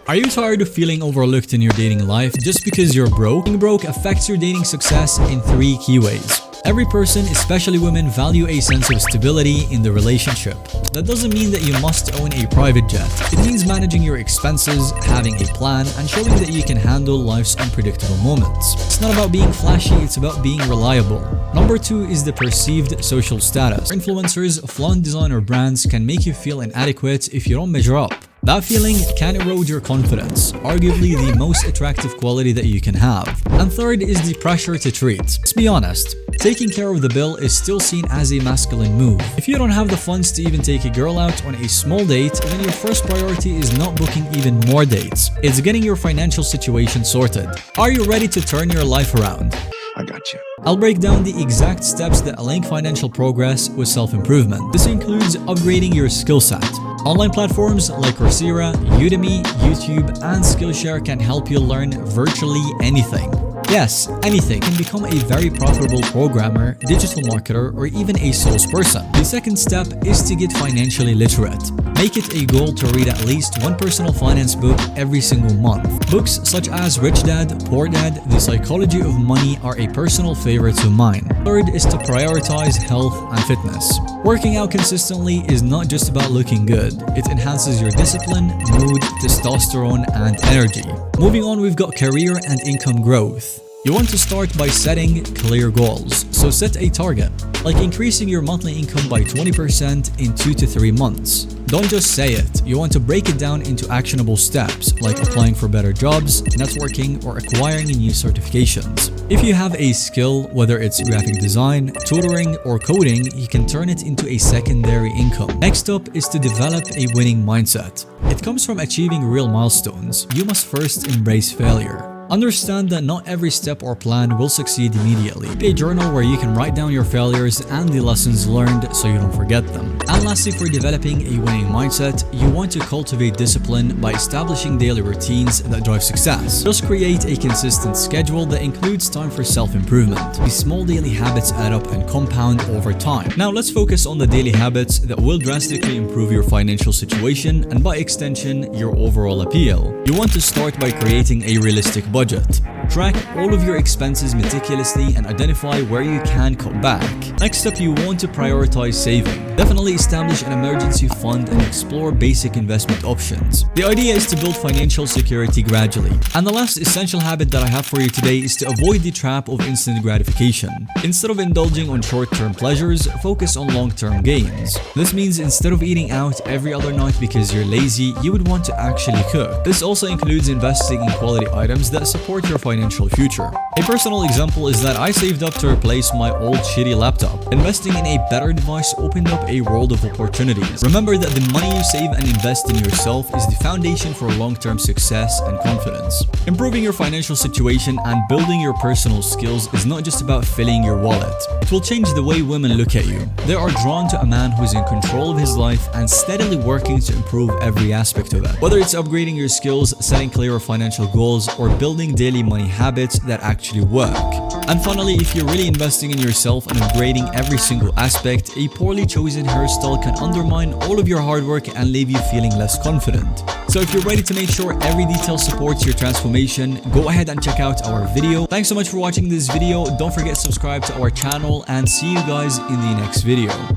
Are you tired of feeling overlooked in your dating life just because you're broke? Being broke affects your dating success in 3 key ways. Every person, especially women, value a sense of stability in the relationship. That doesn't mean that you must own a private jet. It means managing your expenses, having a plan, and showing that you can handle life's unpredictable moments. It's not about being flashy, it's about being reliable. Number 2 is the perceived social status. Influencers, flaunt designer brands can make you feel inadequate if you don't measure up. That feeling can erode your confidence, arguably the most attractive quality that you can have. And third is the pressure to treat. Let's be honest, taking care of the bill is still seen as a masculine move. If you don't have the funds to even take a girl out on a small date, then your first priority is not booking even more dates. It's getting your financial situation sorted. Are you ready to turn your life around? I got you. I'll break down the exact steps that link financial progress with self-improvement. This includes upgrading your skill set. Online platforms like Coursera, Udemy, YouTube, and Skillshare can help you learn virtually anything. Yes, anything. You can become a very profitable programmer, digital marketer, or even a salesperson. The second step is to get financially literate. Make it a goal to read at least one personal finance book every single month. Books such as Rich Dad, Poor Dad, The Psychology of Money are a personal favorite of mine. Third is to prioritize health and fitness. Working out consistently is not just about looking good. It enhances your discipline, mood, testosterone, and energy. Moving on, we've got career and income growth. You want to start by setting clear goals, so set a target, like increasing your monthly income by 20% in 2 to 3 months. Don't just say it, you want to break it down into actionable steps, like applying for better jobs, networking, or acquiring new certifications. If you have a skill, whether it's graphic design, tutoring, or coding, you can turn it into a secondary income. Next up is to develop a winning mindset. It comes from achieving real milestones. You must first embrace failure. Understand that not every step or plan will succeed immediately. Keep a journal where you can write down your failures and the lessons learned so you don't forget them. And lastly, for developing a winning mindset, you want to cultivate discipline by establishing daily routines that drive success. Just create a consistent schedule that includes time for self-improvement. These small daily habits add up and compound over time. Now let's focus on the daily habits that will drastically improve your financial situation and by extension, your overall appeal. You want to start by creating a realistic budget. Track all of your expenses meticulously and identify where you can cut back. Next up, you want to prioritize saving. Definitely establish an emergency fund and explore basic investment options. The idea is to build financial security gradually. And the last essential habit that I have for you today is to avoid the trap of instant gratification. Instead of indulging on short-term pleasures, focus on long-term gains. This means instead of eating out every other night because you're lazy, you would want to actually cook. This also includes investing in quality items that support your financial future. A personal example is that I saved up to replace my old shitty laptop. Investing in a better device opened up a world of opportunities. Remember that the money you save and invest in yourself is the foundation for long-term success and confidence. Improving your financial situation and building your personal skills is not just about filling your wallet. It will change the way women look at you. They are drawn to a man who is in control of his life and steadily working to improve every aspect of it. Whether it's upgrading your skills, setting clearer financial goals, or building daily money habits that actually work. And finally, if you're really investing in yourself and upgrading every single aspect, a poorly chosen hairstyle can undermine all of your hard work and leave you feeling less confident. So if you're ready to make sure every detail supports your transformation, go ahead and check out our video. Thanks so much for watching this video. Don't forget to subscribe to our channel and see you guys in the next video.